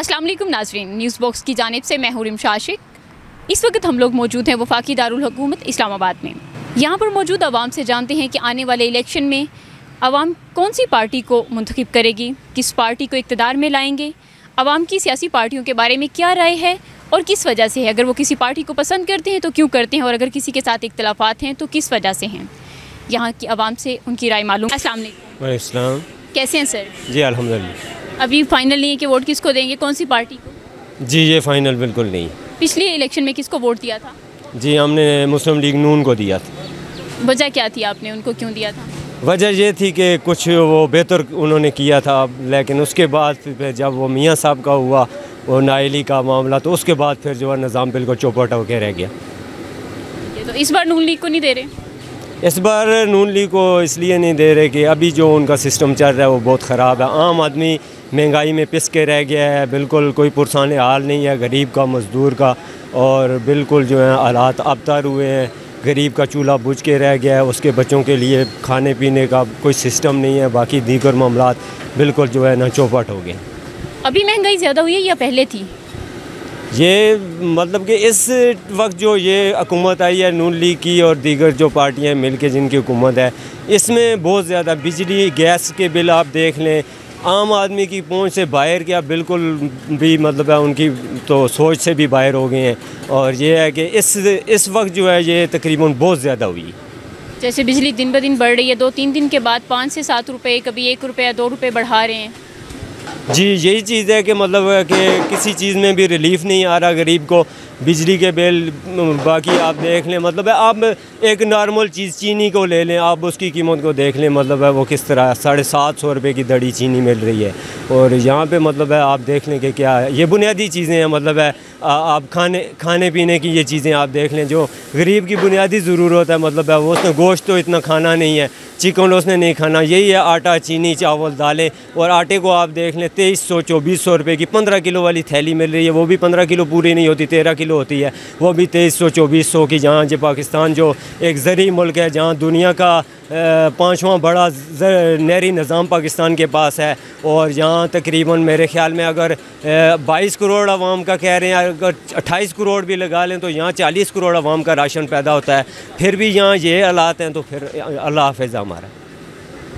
अस्सलाम वालेकुम नाज़रीन, न्यूज़ बॉक्स की जानिब से मैं हूं रिमशा आशिक। इस वक्त हम लोग मौजूद हैं वफाकी दारुल हुकूमत इस्लामाबाद में। यहाँ पर मौजूद आवाम से जानते हैं कि आने वाले इलेक्शन में आवाम कौन सी पार्टी को मुंतखब करेगी, किस पार्टी को इक़्तिदार में लाएंगे, आवाम की सियासी पार्टियों के बारे में क्या राय है और किस वजह से है। अगर वो किसी पार्टी को पसंद करते हैं तो क्यों करते हैं, और अगर किसी के साथ इख्तलाफात हैं तो किस वजह से हैं। यहाँ की आवाम से उनकी राय मालूम। अस्सलाम वालेकुम, कैसे हैं सर? जी अल्हम्दुलिल्लाह। अभी फाइनल नहीं है कि वोट किसको देंगे, कौन सी पार्टी को? जी ये फाइनल बिल्कुल नहीं। पिछले इलेक्शन में किसको वोट दिया था? जी हमने मुस्लिम लीग नून को दिया था। वजह क्या थी, आपने उनको क्यों दिया था? वजह ये थी कि कुछ वो बेहतर उन्होंने किया था, लेकिन उसके बाद फिर जब वो मियाँ साहब का हुआ वो नाइली का मामला, तो उसके बाद फिर जो है निज़ाम बिल्कुल चौपट होकर रह गया। तो इस बार नून लीग को नहीं दे रहे? इस बार नून लीग को इसलिए नहीं दे रहे कि अभी जो उनका सिस्टम चल रहा है वो बहुत ख़राब है। आम आदमी महंगाई में पिस के रह गया है, बिल्कुल कोई पुरसान हाल नहीं है गरीब का, मज़दूर का, और बिल्कुल जो है हालात अबतर हुए हैं। गरीब का चूल्हा बुझ के रह गया है, उसके बच्चों के लिए खाने पीने का कोई सिस्टम नहीं है, बाकी दीगर मामलात बिल्कुल जो है ना चौपट हो गए। अभी महंगाई ज़्यादा हुई है या पहले थी? ये मतलब कि इस वक्त जो ये हुकूमत आई है नून लीग की और दीगर जो पार्टियां मिलके जिनकी हुकूमत है, इसमें बहुत ज़्यादा बिजली गैस के बिल आप देख लें, आम आदमी की पहुंच से बाहर क्या बिल्कुल भी मतलब है, उनकी तो सोच से भी बाहर हो गए हैं। और ये है कि इस वक्त जो है ये तकरीबन बहुत ज़्यादा हुई। जैसे बिजली दिन ब दिन बढ़ रही है, 2-3 दिन के बाद 5 से 7 रुपये, कभी 1 रुपया 2 रुपये बढ़ा रहे हैं। जी यही चीज़ है कि मतलब है कि किसी चीज़ में भी रिलीफ नहीं आ रहा गरीब को। बिजली के बिल बाकी आप देख लें, मतलब है आप एक नॉर्मल चीज़ चीनी को ले लें, आप उसकी कीमत को देख लें, मतलब है वो किस तरह 750 रुपये की दड़ी चीनी मिल रही है। और यहाँ पे मतलब है आप देख लें कि क्या है, ये बुनियादी चीज़ें हैं, मतलब है आप खाने पीने की ये चीज़ें आप देख लें जो गरीब की बुनियादी ज़रूरत है। मतलब है वो उसने गोश्त तो इतना खाना नहीं है, चिकन उसने नहीं खाना, यही है आटा, चीनी, चावल, दालें। और आटे को आप देख लें 2300-2400 रुपये की 15 किलो वाली थैली मिल रही है, वो भी 15 किलो पूरी नहीं होती, 13 किलो होती है, वो भी 2300-2400 की। जहाँ जो पाकिस्तान जो एक ज़री मुल्क है, जहाँ दुनिया का 5वां बड़ा नहरी निज़ाम पाकिस्तान के पास है, और यहाँ तकरीबन मेरे ख़्याल में अगर 22 करोड़ आवाम का कह रहे हैं, अगर 28 करोड़ भी लगा लें तो यहाँ 40 करोड़ आवाम का राशन पैदा होता है। फिर भी यहाँ ये हालात हैं, तो फिर अल्लाह हाफ़िज़ हमारा।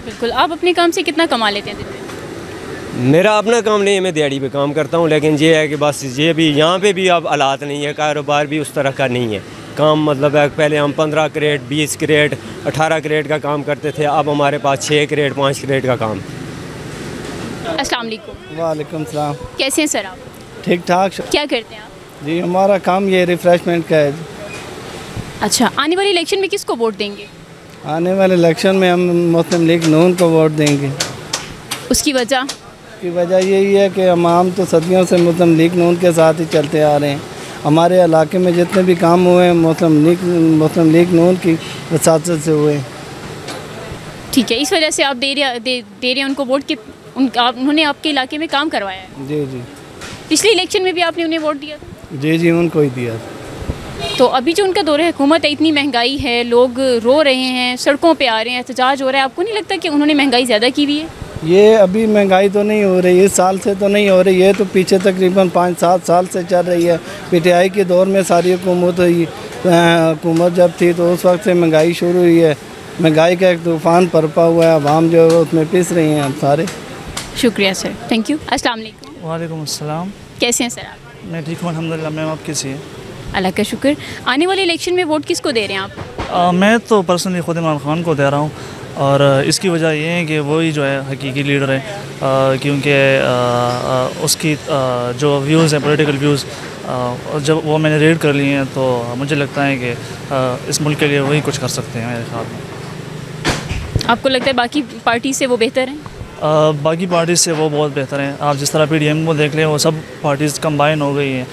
बिल्कुल। आप अपने काम से कितना कमा लेते हैं दिन में? मेरा अपना काम नहीं है, मैं दिहाड़ी पे काम करता हूँ, लेकिन ये है कि बस ये भी यहाँ पे भी अब हालात नहीं है, कारोबार भी उस तरह का नहीं है। काम मतलब है पहले हम 15 कैरेट, 20 कैरेट, 18 कैरेट का काम करते थे, अब हमारे पास 6 कैरेट, 5 कैरेट का काम। अस्सलाम वालेकुम। वालेकुम सलाम। कैसे हैं सर आप? ठीक ठाक। क्या करते हैं आप? जी हमारा काम ये रिफ़्रेशमेंट का है। अच्छा, आने वाले इलेक्शन में किसको वोट देंगे? आने वाले इलेक्शन में हम मुस्लिम लीग नून को वोट देंगे। उसकी वजह? की वजह यही है कि हम तो सदियों से मुस्लिम लीग नून के साथ ही चलते आ रहे हैं। हमारे इलाके में जितने भी काम हुए हैं मुस्लिम लीग नून की वसात से हुए। ठीक है, इस वजह से आप दे रहे हैं उनको वोट के, उन्होंने आपके इलाके में काम करवाया है? जी जी। पिछले इलेक्शन में भी आपने उन्हें वोट दिया था? जी जी उनको ही दिया। तो अभी जो उनका दौर हुकूमत है, इतनी महंगाई है, लोग रो रहे हैं, सड़कों पे आ रहे हैं, एहतजाज हो रहा है, आपको नहीं लगता कि उन्होंने महंगाई ज़्यादा की हुई है? ये अभी महंगाई तो नहीं हो रही, इस साल से तो नहीं हो रही, ये तो पीछे तकरीबन 5-7 साल से चल रही है। PTI के दौर में सारी हुकूमत हुकूमत जब थी तो उस वक्त से महंगाई शुरू हुई है। महंगाई का एक तूफ़ान बरपा हुआ है, आवाम जो है उसमें पिस रही हैं हम सारे। शुक्रिया सर, थैंक यू। अस्सलाम वालेकुम। वालेकुम अस्सलाम। कैसे हैं सर आप? मैं ठीक हूँ अल्हम्दुलिल्लाह। मैम आप कैसी हैं? अल्लाह का शुक्र। आने वाले इलेक्शन में वोट किसको दे रहे हैं आप? मैं तो पर्सनली खुद इमरान खान को दे रहा हूँ, और इसकी वजह ये है कि वही जो है हकीकी लीडर है, क्योंकि उसकी जो व्यूज़ हैं, पॉलिटिकल व्यूज़, जब वो मैंने रीड कर लिए हैं तो मुझे लगता है कि इस मुल्क के लिए वही कुछ कर सकते हैं मेरे ख्याल में। आपको लगता है बाकी पार्टी से वो बेहतर हैं? बाकी पार्टी से वो बहुत बेहतर हैं। आप जिस तरह PDM को देख लें, वो सब पार्टीज़ कंबाइन हो गई हैं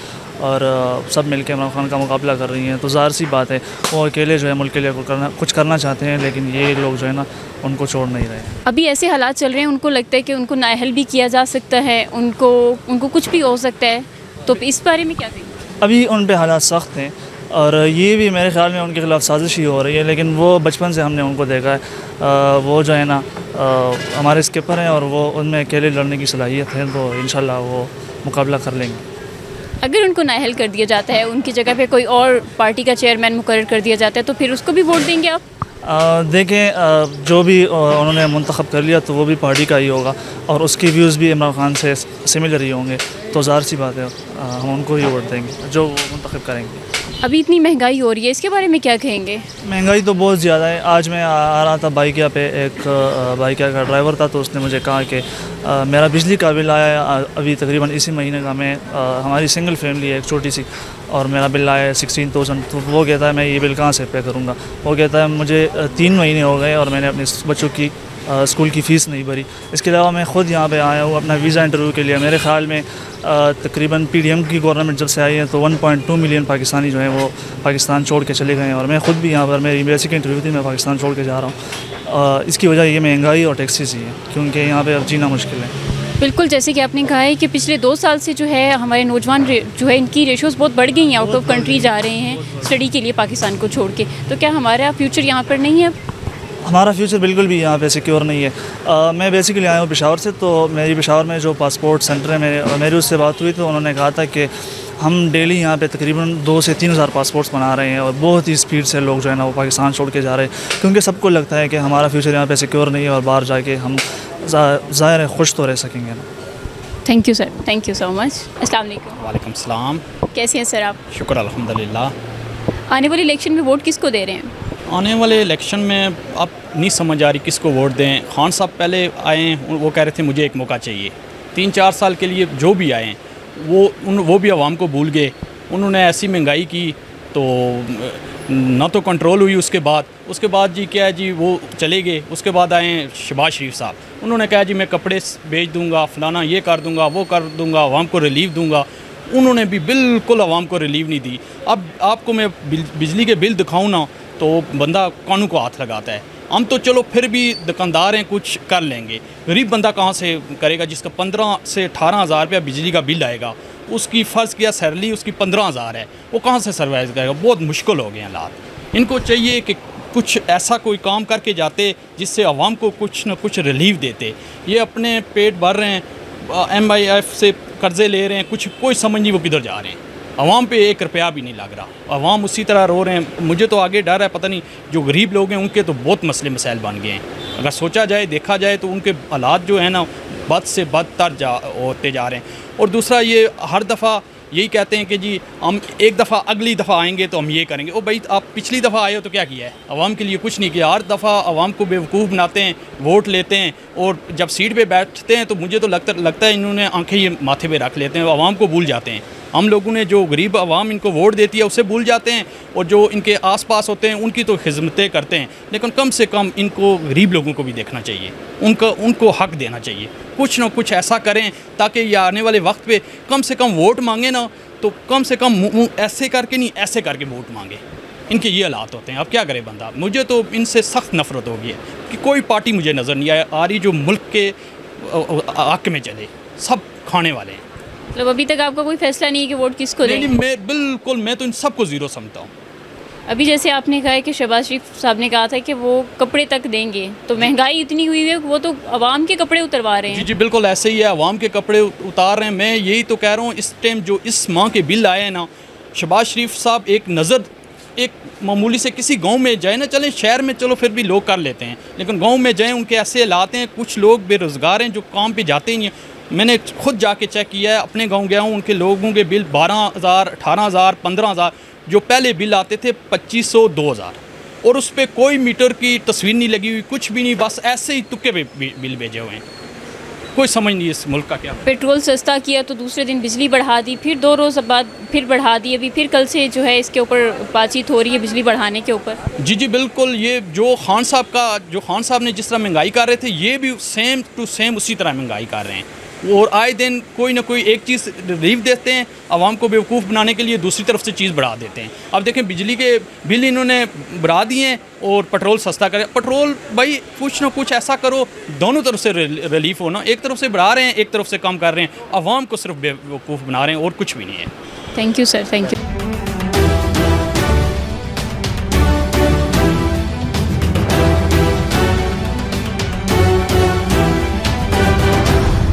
और सब मिलकर इमरान खान का मुकाबला कर रही हैं, तो ज़ाहिर सी बात है वो अकेले जो है मुल्क के लिए कुछ करना चाहते हैं, लेकिन ये लोग जो है ना उनको छोड़ नहीं रहे हैं। अभी ऐसे हालात चल रहे हैं, उनको लगता है कि उनको नाअहल भी किया जा सकता है, उनको कुछ भी हो सकता है, तो इस बारे में क्या कहेंगे? अभी उन पे हालात सख्त हैं, और ये भी मेरे ख्याल में उनके ख़िलाफ़ साजिश ही हो रही है, लेकिन वो बचपन से हमने उनको देखा है, वो जो है ना हमारे स्किपर हैं और वो उनमें अकेले लड़ने की सलाहियत है, तो इंशाल्लाह वो मुकाबला कर लेंगे। अगर उनको नाअहल कर दिया जाता है, उनकी जगह पे कोई और पार्टी का चेयरमैन मुकर्रर कर दिया जाता है, तो फिर उसको भी वोट देंगे आप? देखें, जो भी उन्होंने मुंतखब कर लिया तो वो भी पार्टी का ही होगा और उसके व्यूज़ भी इमरान खान से सिमिलर ही होंगे, तो ज़ाहिर सी बात है हम उनको ही वोट देंगे जो वो मुंतखब करेंगे। अभी इतनी महंगाई हो रही है, इसके बारे में क्या कहेंगे? महंगाई तो बहुत ज़्यादा है। आज मैं आ रहा था बाइकिया पे, एक बाइकिया का ड्राइवर था, तो उसने मुझे कहा कि मेरा बिजली का बिल आया है अभी तकरीबन इसी महीने का, मैं हमारी सिंगल फैमिली है एक छोटी सी, और मेरा बिल आया है 16,000। तो वो कहता है मैं ये बिल कहाँ से पे करूँगा। वो कहता है मुझे 3 महीने हो गए और मैंने अपने बच्चों की स्कूल की फ़ीस नहीं भरी। इसके अलावा मैं ख़ुद यहाँ पे आया हूँ अपना वीज़ा इंटरव्यू के लिए। मेरे ख़्याल में तकरीबन पीडीएम की गवर्नमेंट जब से आई है तो 1.2 मिलियन पाकिस्तानी जो हैं वो पाकिस्तान छोड़ के चले गए हैं, और मैं ख़ुद भी यहाँ पर मेरी बेसिक इंटरव्यू थी, मैं पाकिस्तान छोड़ के जा रहा हूँ। इसकी वजह ये महंगाई और टैक्सेस ही है, क्योंकि यहाँ पर अब जीना मुश्किल है। बिल्कुल, जैसे कि आपने कहा है कि पिछले 2 साल से जो है हमारे नौजवान जो है इनकी रेशोज़ बहुत बढ़ गई हैं, आउट ऑफ कंट्री जा रहे हैं स्टडी के लिए पाकिस्तान को छोड़ के। तो क्या हमारा फ्यूचर यहाँ पर नहीं है? हमारा फ्यूचर बिल्कुल भी यहाँ पे सिक्योर नहीं है। मैं बेसिकली आया हूँ पेशावर से, तो मेरी पेशावर में जो पासपोर्ट सेंटर है मेरी उससे बात हुई, तो उन्होंने कहा था कि हम डेली यहाँ पे तकरीबन 2 से 3 हज़ार पासपोर्ट्स बना रहे हैं और बहुत ही स्पीड से लोग जो है ना वो पाकिस्तान छोड़ के जा रहे हैं, क्योंकि सबको लगता है कि हमारा फ्यूचर यहाँ पे सिक्योर नहीं है और बाहर जाके हम ज़ाहिर है खुश तो रह सकेंगे ना। Thank you sir, thank you so much. अस्सलाम वालेकुम। वालेकुम सलाम। कैसे हैं सर आप? शुक्र अल्हम्दुलिल्लाह। आने वाले इलेक्शन में वोट किसको दे रहे हैं? आने वाले इलेक्शन में अब नहीं समझ आ रही किसको वोट दें। खान साहब पहले आए, वो कह रहे थे मुझे एक मौका चाहिए। 3-4 साल के लिए जो भी आए वो भी आवाम को भूल गए। उन्होंने ऐसी महंगाई की तो ना तो कंट्रोल हुई। उसके बाद जी क्या है जी, वो चले गए। उसके बाद आए शहबाज शरीफ साहब, उन्होंने कहा जी मैं कपड़े बेच दूंगा, फलाना ये कर दूंगा, वो कर दूंगा, आवाम को रिलीफ दूंगा। उन्होंने भी बिल्कुल आवाम को रिलीफ नहीं दी। अब आपको मैं बिजली के बिल दिखाऊँ ना तो बंदा कानून को हाथ लगाता है। हम तो चलो फिर भी दुकानदार हैं, कुछ कर लेंगे। गरीब बंदा कहाँ से करेगा जिसका 15 से 18 हज़ार रुपया बिजली का बिल आएगा, उसकी फ़र्ज़ किया सैलरी उसकी 15 हज़ार है, वो कहाँ से सर्वाइव करेगा। बहुत मुश्किल हो गए हैं हालात। इनको चाहिए कि कुछ ऐसा कोई काम करके जाते जिससे आवाम को कुछ न कुछ रिलीफ देते। ये अपने पेट भर रहे हैं, MIF से कर्ज़े ले रहे हैं, कुछ कोई समझ नहीं वो किधर जा रहे हैं। आवाम पे 1 रुपया भी नहीं लग रहा, आवाम उसी तरह रो रहे हैं। मुझे तो आगे डर है, पता नहीं जो गरीब लोग हैं उनके तो बहुत मसले मसाइल बन गए हैं। अगर सोचा जाए, देखा जाए तो उनके हालात जो है ना बद से बदतर होते जा रहे हैं। और दूसरा ये हर दफ़ा यही कहते हैं कि जी हम एक दफ़ा अगली दफ़ा आएंगे तो हम ये करेंगे। ओ भाई, आप पिछली दफ़ा आए हो तो क्या किया है? आवाम के लिए कुछ नहीं किया। हर दफ़ा आवाम को बेवकूफ़ बनाते हैं, वोट लेते हैं और जब सीट पे बैठते हैं तो मुझे तो लगता है इन्होंने आंखें ये माथे पे रख लेते हैं, आवाम को भूल जाते हैं। हम लोगों ने जो गरीब आवाम इनको वोट देती है उसे भूल जाते हैं, और जो इनके आसपास होते हैं उनकी तो खिदमतें करते हैं। लेकिन कम से कम इनको गरीब लोगों को भी देखना चाहिए, उनको हक देना चाहिए। कुछ ना कुछ ऐसा करें ताकि ये आने वाले वक्त पे कम से कम वोट मांगे ना तो कम से कम ऐसे करके नहीं, ऐसे करके वोट मांगे। इनके ये हालात होते हैं। अब क्या करे बंदा। मुझे तो इनसे सख्त नफरत हो गई है कि कोई पार्टी मुझे नज़र नहीं आ रही जो मुल्क के हक में चले। सब खाने वाले हैं। मतलब अभी तक आपका कोई फैसला नहीं है कि वोट किसको दें? मैं तो इन सबको ज़ीरो समझता हूँ। अभी जैसे आपने कहा है कि शहबाज शरीफ साहब ने कहा था कि वो कपड़े तक देंगे, तो महंगाई इतनी हुई है वो तो आवाम के कपड़े उतरवा रहे हैं। जी बिल्कुल ऐसे ही है, आवाम के कपड़े उतार रहे हैं। मैं यही तो कह रहा हूँ, इस टाइम जो इस माह के बिल आए हैं ना, शहबाज शरीफ साहब एक मामूली से किसी गांव में जाए ना, चलें शहर में चलो फिर भी लोग कर लेते हैं, लेकिन गांव में जाएं उनके ऐसे हालात हैं। कुछ लोग बेरोज़गार हैं जो काम पे जाते ही नहीं हैं। मैंने खुद जाके चेक किया है, अपने गांव गया हूँ, उनके लोगों के बिल 12,000, 18,000, 15,000, जो पहले बिल आते थे 2,500, 2,000, और उस पर कोई मीटर की तस्वीर नहीं लगी हुई, कुछ भी नहीं, बस ऐसे ही तुक्के पे बिल भेजे हुए हैं। कोई समझ नहीं इस मुल्क का क्या। पेट्रोल सस्ता किया तो दूसरे दिन बिजली बढ़ा दी, फिर 2 रोज़ बाद फिर बढ़ा दी। अभी फिर कल से जो है इसके ऊपर बातचीत हो रही है बिजली बढ़ाने के ऊपर। जी बिल्कुल। ये जो खान साहब ने जिस तरह महंगाई कर रहे थे, ये भी सेम टू सेम उसी तरह महंगाई कर रहे हैं। और आए दिन कोई ना कोई एक चीज़ रिलीफ देते हैं, आवाम को बेवकूफ़ बनाने के लिए दूसरी तरफ से चीज़ बढ़ा देते हैं। अब देखें, बिजली के बिल इन्होंने बढ़ा दिए हैं और पेट्रोल सस्ता करें। पेट्रोल भाई कुछ ना कुछ ऐसा करो, दोनों तरफ से रिलीफ हो ना। एक तरफ से बढ़ा रहे हैं, एक तरफ से कम कर रहे हैं, आवाम को सिर्फ बेवकूफ़ बना रहे हैं और कुछ भी नहीं है। Thank you sir, thank you.